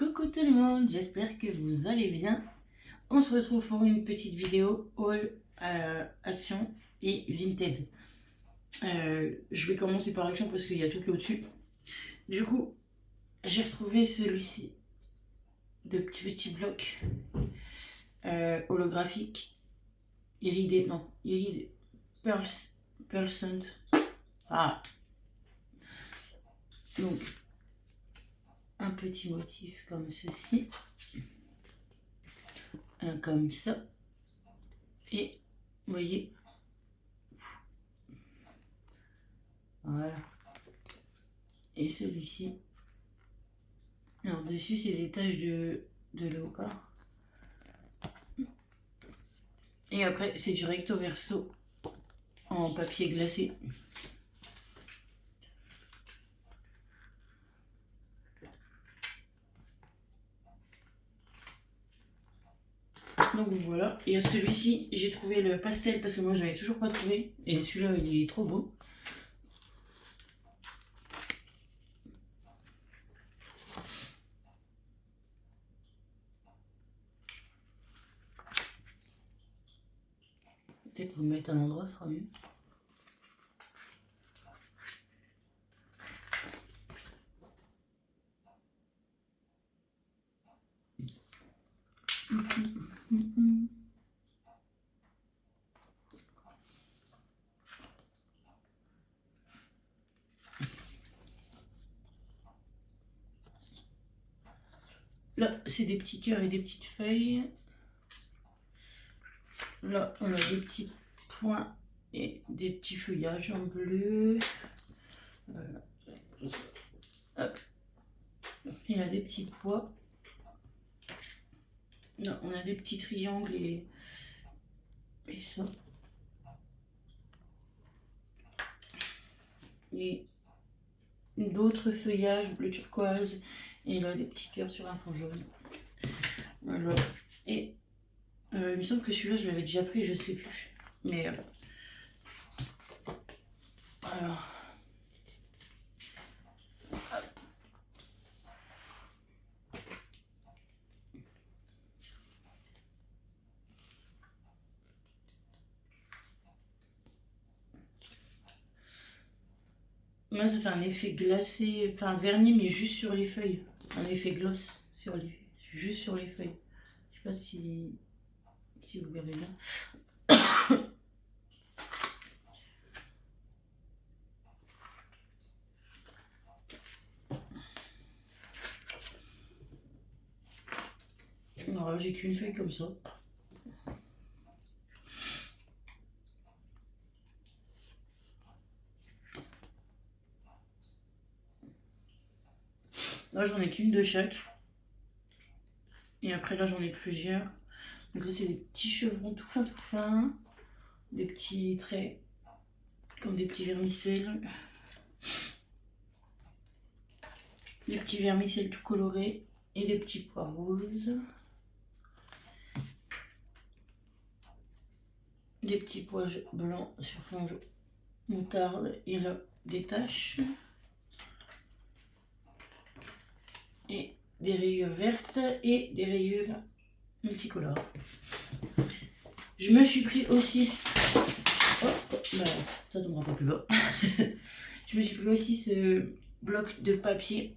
Coucou tout le monde, j'espère que vous allez bien. On se retrouve pour une petite vidéo haul action et vintage. Je vais commencer par action parce qu'il y a tout qui est au-dessus. Du coup, j'ai retrouvé celui-ci de petits blocs holographiques. Iridé, non, iridé, pearl sand. Ah, donc un petit motif comme ceci. Un comme ça. Et vous voyez, voilà. Et celui-ci, alors dessus c'est des taches de léopard. Et après c'est du recto verso en papier glacé. Donc voilà, et à celui-ci j'ai trouvé le pastel parce que moi je n'avais toujours pas trouvé. Et celui-là il est trop beau. Peut-être vous le mettre à un endroit, ce sera mieux. Là, c'est des petits cœurs et des petites feuilles. Là, on a des petits points et des petits feuillages en bleu. Voilà. Hop. Il y a des petites pois. Là, on a des petits triangles et ça. Et d'autres feuillages bleu turquoise. Et là, des petits cœurs sur un fond jaune. Voilà. Et il me semble que celui-là, je l'avais déjà pris, je sais plus. Mais alors. Moi, ça fait un effet glacé, enfin vernis, mais juste sur les feuilles. Un effet gloss sur juste sur les feuilles. Je sais pas si vous verrez bien. Alors, j'ai qu'une feuille comme ça. Là, j'en ai qu'une de chaque. Et après, là, j'en ai plusieurs. Donc là, c'est des petits chevrons tout fins. Des petits traits, comme des petits vermicelles. Des petits vermicelles tout colorés. Et des petits pois roses. Des petits pois blancs sur fond moutarde. Et là, des taches. Et des rayures vertes et des rayures multicolores. Je me suis pris aussi, bah, ça tombera pas plus bas. Je me suis pris aussi ce bloc de papier.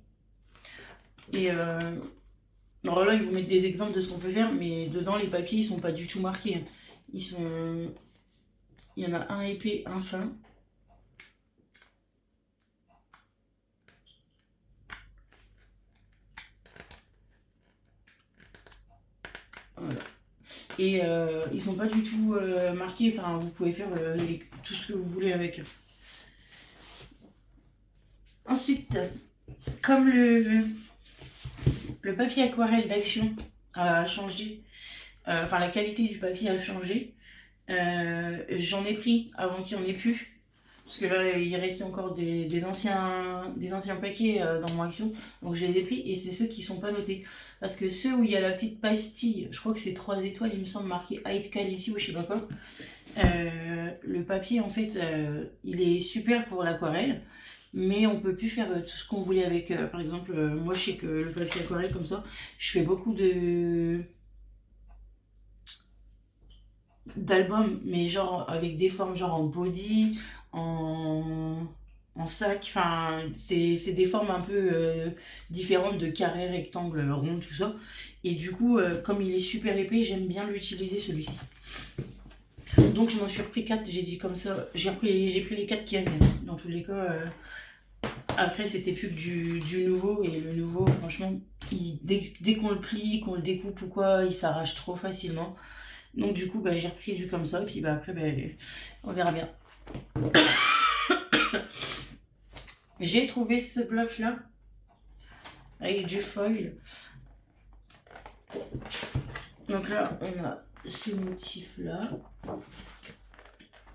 Et alors là, ils vous mettent des exemples de ce qu'on peut faire, mais dedans les papiers ils sont pas du tout marqués. Il y en a un épais, un fin. Voilà. Et ils sont pas du tout marqués, enfin vous pouvez faire tout ce que vous voulez avec. Ensuite, comme le papier aquarelle d'Action a changé, enfin la qualité du papier a changé, j'en ai pris avant qu'il n'y en ait plus. Parce que là, il restait encore des anciens paquets dans mon action. Donc je les ai pris et c'est ceux qui sont pas notés. Parce que ceux où il y a la petite pastille, je crois que c'est 3 étoiles, il me semble marqué High Quality ou je sais pas quoi. Le papier en fait, il est super pour l'aquarelle. mais on peut plus faire tout ce qu'on voulait avec. Par exemple, moi je sais que le papier aquarelle comme ça, je fais beaucoup d'albums, mais genre avec des formes genre en body, en, en sac, enfin c'est des formes un peu différentes de carré, rectangle, rond, tout ça. Et du coup, comme il est super épais, j'aime bien l'utiliser celui-ci. Donc je m'en suis repris 4, j'ai dit comme ça, j'ai pris les 4 qui avaient. Dans tous les cas, après c'était plus que du nouveau, et le nouveau franchement, dès qu'on le plie, qu'on le découpe ou quoi, il s'arrache trop facilement. Donc du coup, j'ai repris du comme ça, et puis après, on verra bien. J'ai trouvé ce bloc là, avec du foil. Donc là, on a ce motif là.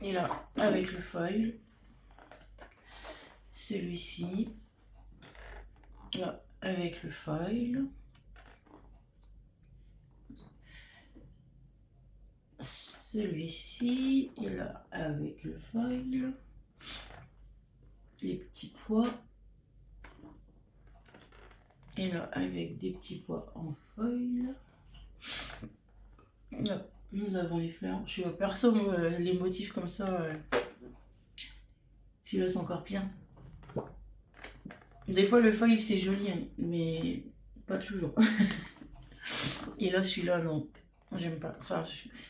Et là, avec le foil. Celui-ci. Là, avec le foil. Celui-ci. Et là, avec le foil. Les petits pois. Et là, avec des petits pois en foil. Là, nous avons les fleurs. Je suis perso, les motifs comme ça, celui-là c'est encore pire. Des fois le foil c'est joli, hein, mais pas toujours. Et là celui-là non, j'aime pas. Enfin,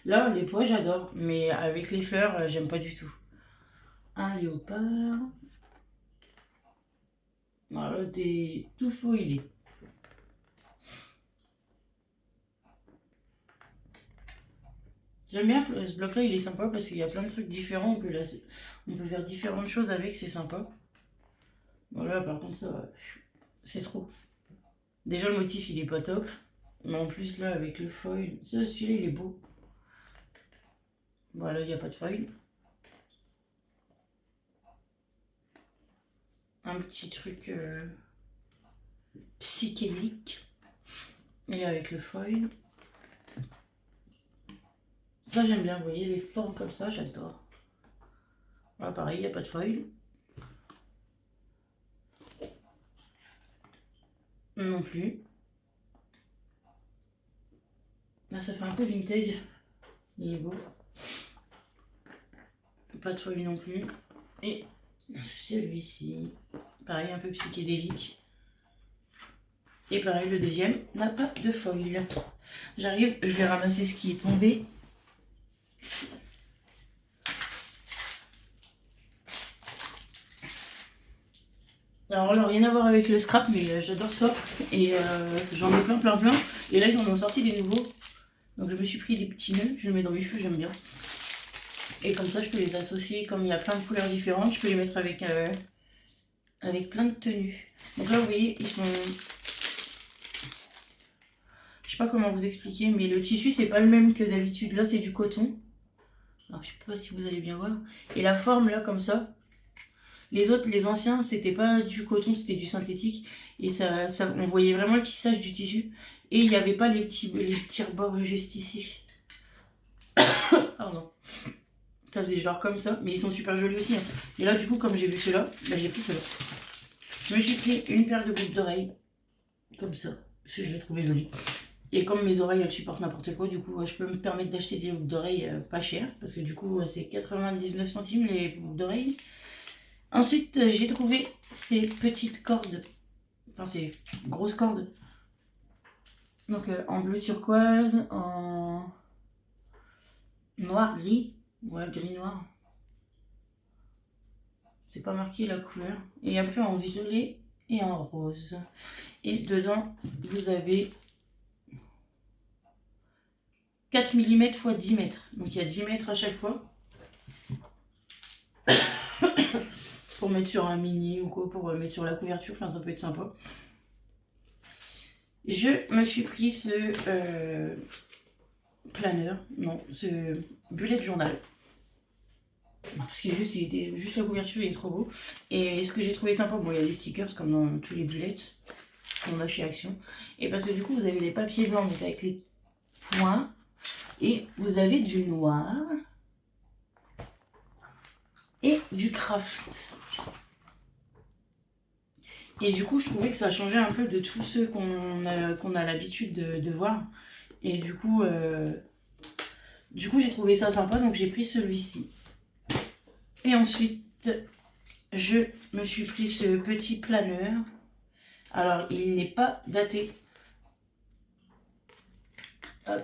là les pois j'adore, mais avec les fleurs j'aime pas du tout. Un léopard. Voilà, t'es tout foilé. J'aime bien ce bloc là, il est sympa parce qu'il y a plein de trucs différents. On peut faire différentes choses avec, c'est sympa. Voilà, par contre ça, c'est trop. Déjà le motif il est pas top. Mais en plus là avec le foil, celui-là il est beau. Voilà, il n'y a pas de foil. Un petit truc psychédélique. Et avec le foil. Ça j'aime bien, vous voyez les formes comme ça, j'adore. Voilà, pareil, il n'y a pas de foil. Non plus. Là ça fait un peu vintage. Il est beau. Pas de foil non plus. Et celui-ci, pareil, un peu psychédélique. Et pareil, le deuxième n'a pas de foil. J'arrive, je vais ramasser ce qui est tombé. Alors là, rien à voir avec le scrap, mais j'adore ça. Et j'en ai plein. Et là, ils en ont sorti des nouveaux. Donc je me suis pris des petits nœuds, je les mets dans mes cheveux, j'aime bien. Et comme ça, je peux les associer, comme il y a plein de couleurs différentes, je peux les mettre avec plein de tenues. Donc là, vous voyez, ils sont... Je sais pas comment vous expliquer, mais le tissu, c'est pas le même que d'habitude. Là, c'est du coton. Alors, je sais pas si vous allez bien voir. Et la forme, là, comme ça. Les autres, les anciens, c'était pas du coton, c'était du synthétique. Et on voyait vraiment le tissage du tissu. Et il n'y avait pas les petits rebords juste ici. Pardon. Ça faisait genre comme ça. Mais ils sont super jolis aussi. Hein. Et là, du coup, comme j'ai vu ceux-là, j'ai pris ceux-là. Je me suis pris une paire de boucles d'oreilles. Comme ça. Parce que je l'ai trouvé jolie. Et comme mes oreilles, elles supportent n'importe quoi, du coup, je peux me permettre d'acheter des boucles d'oreilles pas chères. Parce que du coup, c'est 99 centimes les boucles d'oreilles. Ensuite, j'ai trouvé ces petites cordes. Enfin, ces grosses cordes. Donc, en bleu turquoise, en noir-gris. Ouais, gris-noir. C'est pas marqué la couleur. Et après, en violet et en rose. Et dedans, vous avez 4 mm x 10 mètres. Donc, il y a 10 mètres à chaque fois. Pour mettre sur un mini ou quoi, pour mettre sur la couverture, enfin ça peut être sympa. Je me suis pris ce planeur, non, ce bullet journal. Parce que juste la couverture, il est trop beau. Et ce que j'ai trouvé sympa, bon, il y a des stickers comme dans tous les bullets qu'on a chez Action. Et parce que du coup, vous avez les papiers blancs donc avec les points. Et vous avez du noir. Et du craft. Et du coup, je trouvais que ça changeait un peu de tous ceux qu'on a l'habitude de voir. Et du coup, j'ai trouvé ça sympa, donc j'ai pris celui-ci. Et ensuite, je me suis pris ce petit planeur. Alors, il n'est pas daté. Hop.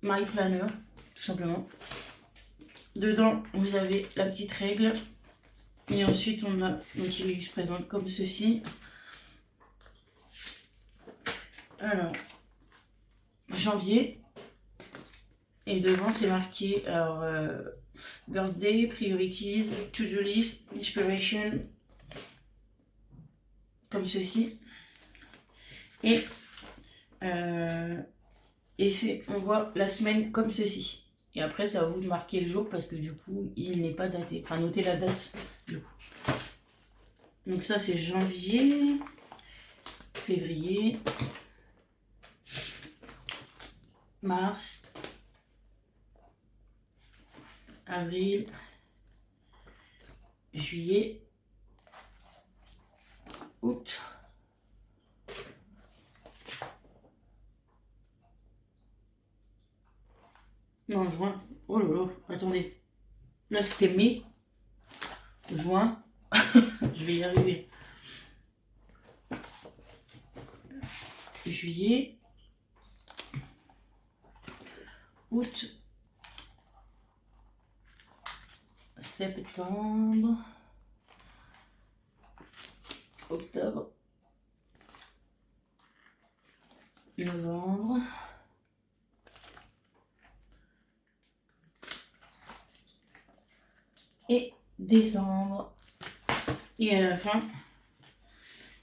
My Planner, tout simplement. Dedans, vous avez la petite règle. Et ensuite, on a, donc il se présente comme ceci. Alors, janvier. Et devant, c'est marqué, alors, birthday, priorities, to-do list, inspiration, comme ceci. Et on voit la semaine comme ceci. Et après, c'est à vous de marquer le jour parce que du coup, il n'est pas daté. Enfin, notez la date du coup. Donc ça, c'est janvier, février, mars, avril, juillet, août, non, juin. Oh là là, attendez. Là, c'était mai, juin. Je vais y arriver. Juillet, août, septembre, octobre, novembre, et décembre. Et à la fin,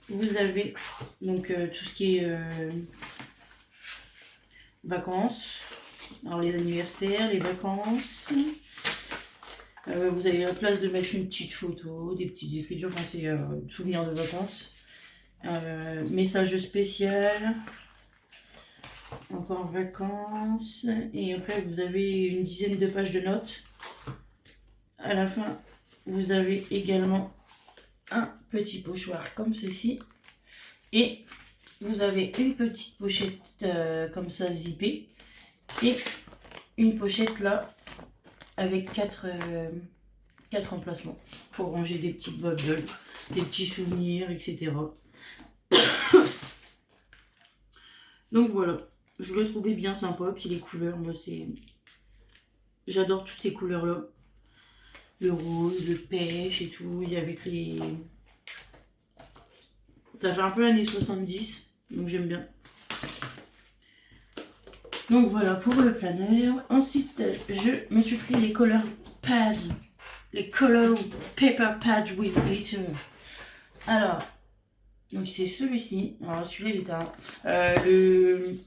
vous avez donc tout ce qui est vacances. Alors les anniversaires, les vacances. Vous avez la place de mettre une petite photo, des petites écritures, enfin c'est souvenir de vacances. Message spécial. Encore vacances. Et après vous avez une dizaine de pages de notes. À la fin, vous avez également un petit pochoir comme ceci. Et vous avez une petite pochette comme ça zippée. Et une pochette là avec 4 emplacements pour ranger des petites bubbles, des petits souvenirs, etc. Donc voilà, je le trouvais bien sympa. Puis les couleurs, moi c'est... J'adore toutes ces couleurs là. Le rose, le pêche et tout. Il y avec les... Ça fait un peu années 70, donc j'aime bien. Donc voilà pour le planeur. Ensuite, je me suis pris les color pads. Les color paper pads with glitter. Alors, donc c'est celui-ci. Alors celui-là, il était à... le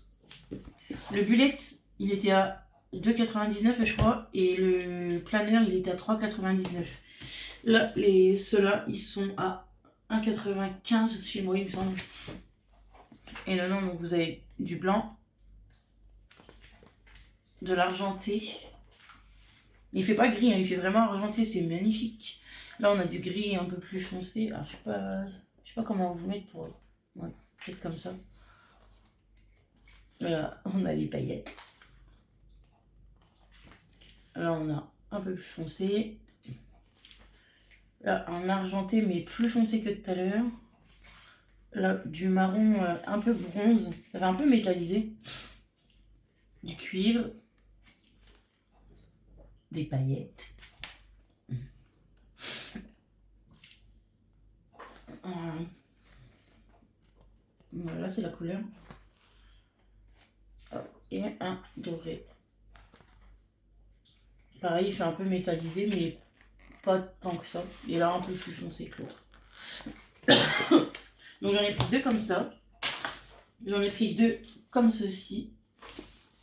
bullet, il était à 2,99 je crois. Et le planeur, il était à 3,99. Là, ceux-là, ils sont à 1,95 chez moi, il me semble. Et là, non, donc vous avez du blanc, de l'argenté. Il fait pas gris, hein, il fait vraiment argenté, c'est magnifique. Là, on a du gris un peu plus foncé. Alors, je sais pas comment vous mettre pour... Ouais, peut-être comme ça. Là, on a les paillettes. Là, on a un peu plus foncé. Là, un argenté, mais plus foncé que tout à l'heure. Là, du marron un peu bronze. Ça fait un peu métallisé. Du cuivre. Des paillettes. Voilà, c'est la couleur. Et un doré. Pareil, il fait un peu métallisé, mais pas tant que ça. Il est là un peu plus foncé que l'autre. Donc j'en ai pris deux comme ça. J'en ai pris deux comme ceci.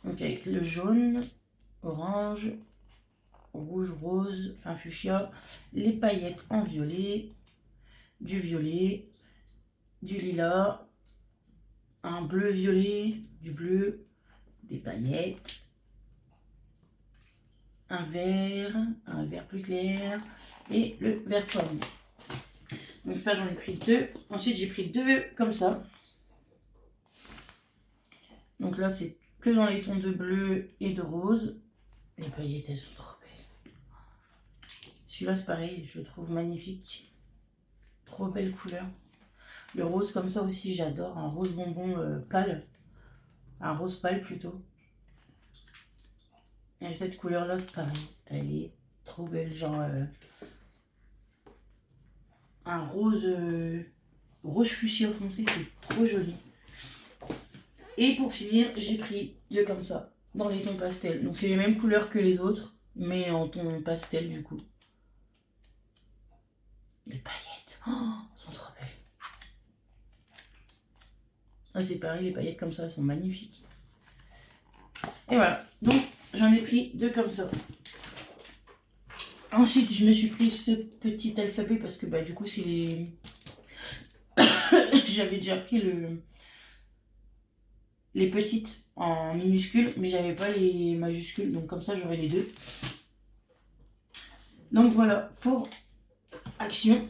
Donc avec le jaune, orange, rouge, rose, enfin fuchsia, les paillettes en violet, du lilas, un bleu violet, du bleu, des paillettes, un vert plus clair et le vert pomme. Donc ça, j'en ai pris 2. Ensuite, j'ai pris 2 comme ça. Donc là, c'est que dans les tons de bleu et de rose. Les paillettes, elles sont trop belles. Celui-là, c'est pareil, je le trouve magnifique. Trop belle couleur. Le rose comme ça aussi, j'adore. Un rose bonbon pâle. Un rose pâle plutôt. Et cette couleur-là, c'est pareil. Elle est trop belle. Genre un rose, rouge fuchsia foncé qui est trop joli. Et pour finir, j'ai pris 2 comme ça, dans les tons pastel. Donc c'est les mêmes couleurs que les autres, mais en ton pastel du coup. Les paillettes, oh, elles sont trop belles. Ah, c'est pareil, les paillettes comme ça, elles sont magnifiques. Et voilà, donc j'en ai pris 2 comme ça. Ensuite, je me suis pris ce petit alphabet parce que bah du coup c'est les... J'avais déjà pris les petites en minuscules, mais j'avais pas les majuscules, donc comme ça j'aurai les 2. Donc voilà pour Action.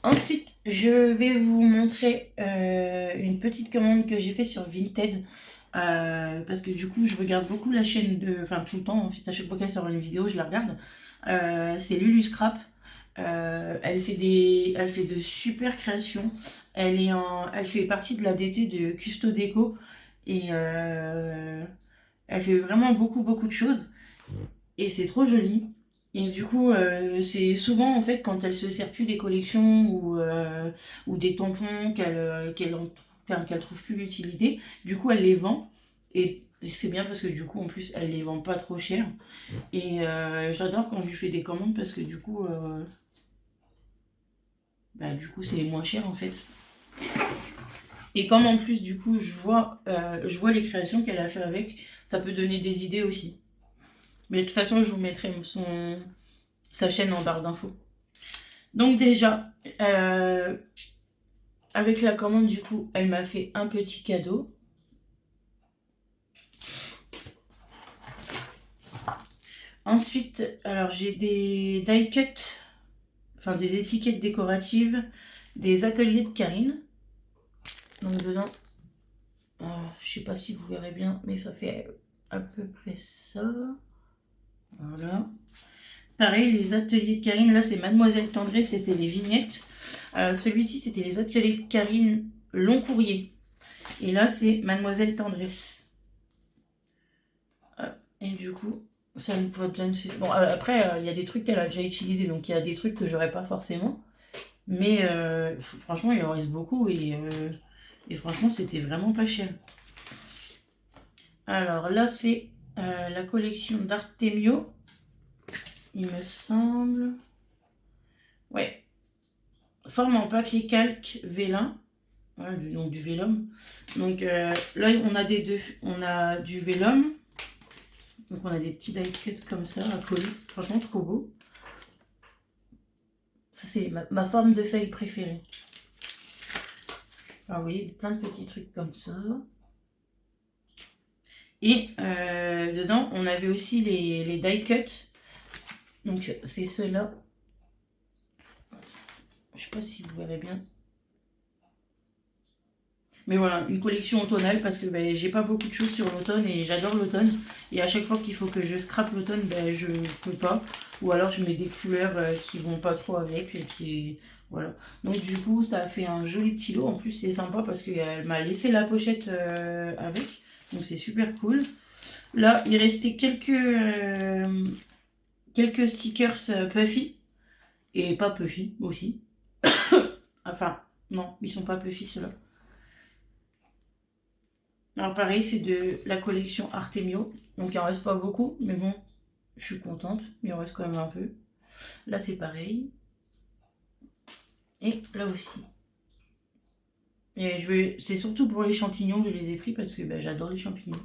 Ensuite, je vais vous montrer une petite commande que j'ai fait sur Vinted. Parce que du coup, je regarde beaucoup la chaîne de... Enfin, tout le temps, en fait, à chaque fois qu'elle sort une vidéo, je la regarde. C'est Lulu Scrap. Elle fait de super créations. Elle fait partie de la DT de Custo Déco. Et elle fait vraiment beaucoup de choses. Et c'est trop joli. Et du coup, c'est souvent en fait quand elle se sert plus des collections ou des tampons qu'elle trouve plus l'utilité, du coup elle les vend. Et c'est bien parce que du coup en plus elle les vend pas trop cher. Et j'adore quand je lui fais des commandes parce que du coup c'est moins cher en fait. Et comme en plus du coup je vois les créations qu'elle a fait avec, ça peut donner des idées aussi. Mais de toute façon, je vous mettrai sa chaîne en barre d'infos. Donc déjà, avec la commande, du coup, elle m'a fait un petit cadeau. Ensuite, alors j'ai des die cut, enfin des étiquettes décoratives, des ateliers de Karine. Donc dedans, je sais pas si vous verrez bien, mais ça fait à peu près ça. Voilà. Pareil, les ateliers de Karine, là c'est Mademoiselle Tendresse, c'était les vignettes. Celui-ci c'était les ateliers de Karine long courrier. Et là c'est Mademoiselle Tendresse. Et du coup, ça me donne... Bon, après, il y a des trucs qu'elle a déjà utilisés, donc il y a des trucs que j'aurais pas forcément. Mais franchement, il en reste beaucoup et franchement, c'était vraiment pas cher. Alors là, c'est la collection d'Artemio. Il me semble. Ouais. Forme en papier calque vélin. Ouais, donc du vélum. Donc là, on a des deux. On a du vélum. Donc on a des petits die cuts comme ça à coller. Franchement, trop beau. Ça, c'est ma forme de feuille préférée. Alors, vous voyez, plein de petits trucs comme ça. Et dedans, on avait aussi les die cuts. Donc, c'est ceux-là. Je sais pas si vous verrez bien. Mais voilà, une collection automnale parce que j'ai pas beaucoup de choses sur l'automne et j'adore l'automne. Et à chaque fois qu'il faut que je scrape l'automne, je peux pas. Ou alors je mets des couleurs qui vont pas trop avec. Et qui... Voilà. Donc du coup, ça a fait un joli petit lot. En plus, c'est sympa parce qu'elle m'a laissé la pochette avec. Donc c'est super cool. Là, il restait quelques stickers Puffy. Et pas Puffy aussi. Enfin, non, ils sont pas Puffy ceux-là. Alors pareil, c'est de la collection Artemio. Donc il en reste pas beaucoup, mais bon, je suis contente. Il en reste quand même un peu. Là, c'est pareil. Et là aussi. Et c'est surtout pour les champignons que je les ai pris parce que j'adore les champignons.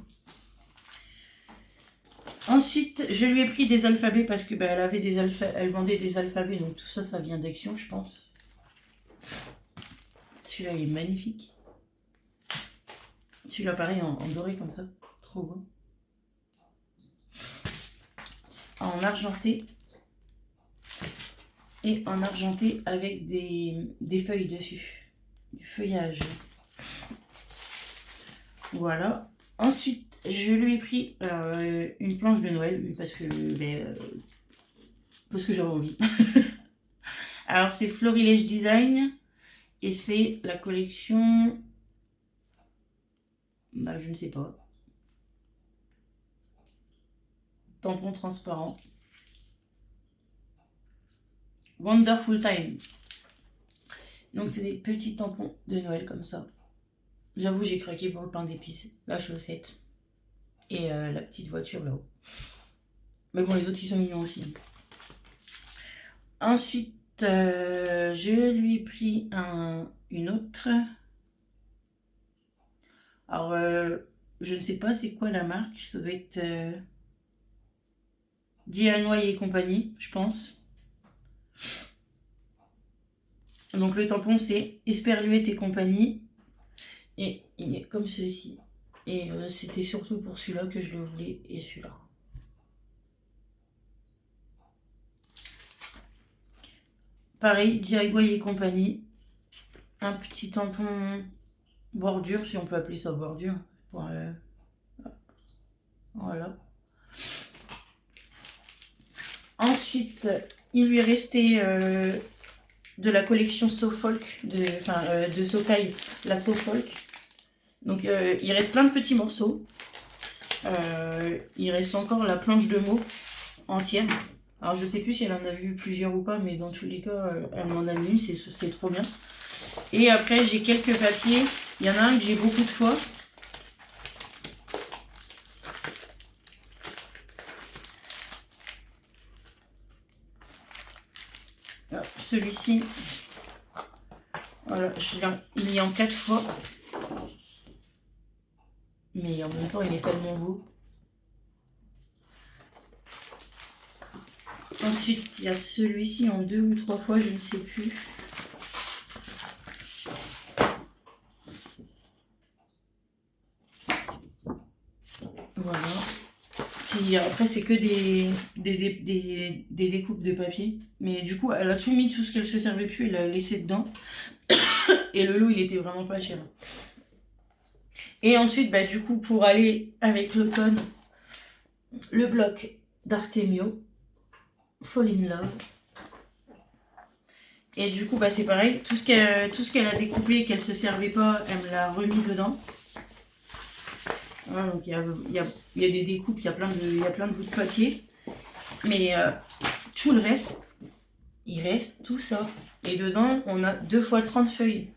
Ensuite, je lui ai pris des alphabets parce que elle vendait des alphabets. Donc tout ça, ça vient d'Action, je pense. Celui-là, il est magnifique. Celui-là, pareil, en doré comme ça. Trop beau. En argenté. et en argenté avec des feuilles dessus, du feuillage. Voilà. Ensuite, je lui ai pris une planche de Noël parce que j'avais envie. Alors, c'est Florilège Design et c'est la collection. Bah, je ne sais pas. Tampon transparent. Wonderful Time. Donc, c'est des petits tampons de Noël comme ça. J'avoue, j'ai craqué pour le pain d'épices, la chaussette et la petite voiture là-haut. Mais bon, les autres, ils sont mignons aussi. Ensuite, je lui ai pris une autre. Alors, je ne sais pas c'est quoi la marque. Ça doit être DIY et compagnie, je pense. Donc, le tampon, c'est Esperluette et compagnie. Et il est comme ceci. Et c'était surtout pour celui-là que je le voulais et celui-là. Pareil, DIY et compagnie. Un petit tampon bordure, si on peut appeler ça bordure. Voilà. Ensuite, il lui est resté de la collection SoFolk, de Sokai, la SoFolk. Donc il reste plein de petits morceaux. Il reste encore la planche de mots entière. Alors je sais plus si elle en a vu plusieurs ou pas, mais dans tous les cas, elle m'en a mis une, c'est trop bien. Et après j'ai quelques papiers. Il y en a un que j'ai beaucoup de fois. Celui-ci, voilà, il est en 4 fois. Mais en même temps, il est tellement beau. Ensuite, il y a celui-ci en 2 ou 3 fois, je ne sais plus. Voilà. Puis après, c'est que des découpes de papier. Mais du coup, elle a tout mis, tout ce qu'elle se servait plus, elle a laissé dedans. Et le lot, il était vraiment pas cher. Et ensuite, bah, du coup, pour aller avec l'automne, le bloc d'Artemio, Fall in Love. Et du coup, bah, c'est pareil, tout ce qu'elle a découpé et qu'elle se servait pas, elle me l'a remis dedans. Voilà, donc il y a des découpes, il y a plein de bouts de papier. Mais tout le reste, il reste tout ça. Et dedans, on a 2 fois 30 feuilles.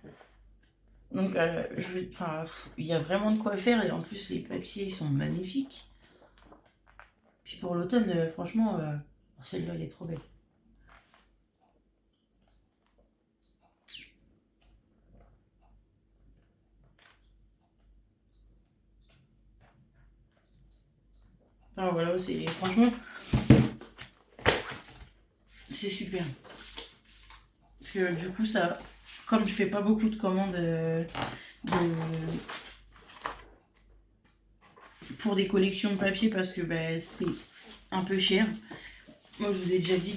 Donc, il y a vraiment de quoi faire. Et en plus, les papiers sont magnifiques. Puis pour l'automne, franchement, celle-là, elle est trop belle. Enfin voilà, franchement, c'est super. Parce que du coup, ça, comme je fais pas beaucoup de commandes pour des collections de papier, parce que c'est un peu cher. Moi, je vous ai déjà dit,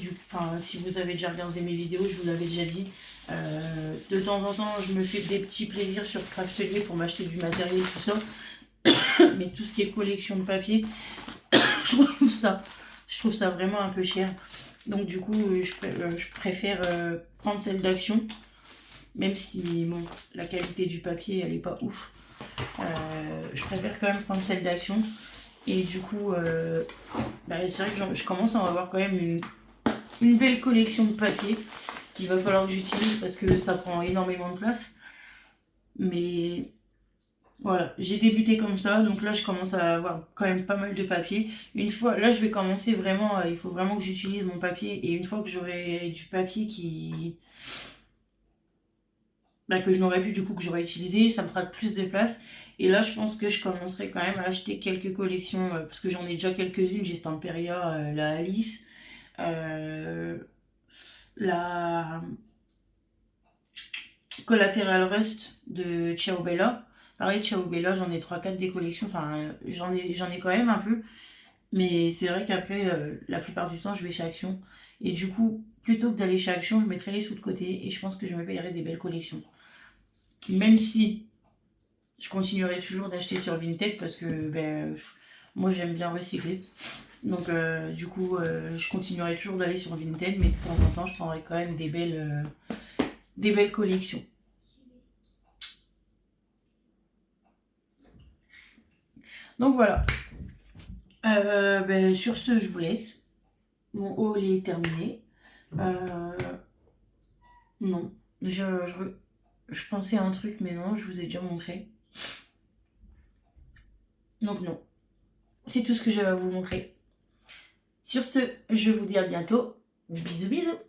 si vous avez déjà regardé mes vidéos, je vous l'avais déjà dit. De temps en temps, je me fais des petits plaisirs sur Craftelier pour m'acheter du matériel, tout ça. Mais tout ce qui est collection de papier, je trouve ça vraiment un peu cher. Donc du coup, je préfère prendre celle d'Action. Même si bon, la qualité du papier, elle est pas ouf. Je préfère quand même prendre celle d'Action. Et du coup, c'est vrai que je commence à avoir quand même une belle collection de papier qu'il va falloir que j'utilise parce que ça prend énormément de place. Mais voilà, j'ai débuté comme ça, donc là je commence à avoir quand même pas mal de papier. Une fois, là je vais commencer vraiment, il faut vraiment que j'utilise mon papier. Et une fois que j'aurai du papier que je n'aurais plus du coup, que j'aurais utilisé, ça me fera plus de place. Et là je pense que je commencerai quand même à acheter quelques collections, parce que j'en ai déjà quelques-unes. J'ai Stamperia, la Alice, la Collateral Rust de Ciao Bella. Pareil, Ciao Bella, j'en ai 3-4 des collections, enfin j'en ai quand même un peu. Mais c'est vrai qu'après, la plupart du temps, je vais chez Action. Et du coup, plutôt que d'aller chez Action, je mettrai les sous de côté et je pense que je me payerai des belles collections. Même si je continuerai toujours d'acheter sur Vinted parce que ben, moi j'aime bien recycler. Donc du coup, je continuerai toujours d'aller sur Vinted, mais de temps en temps, je prendrai quand même des belles collections. Donc voilà. Ben, sur ce, je vous laisse. Mon haul est terminé. Non. Je pensais à un truc, mais non, je vous ai déjà montré. Donc non. C'est tout ce que j'ai à vous montrer. Sur ce, je vous dis à bientôt. Bisous bisous.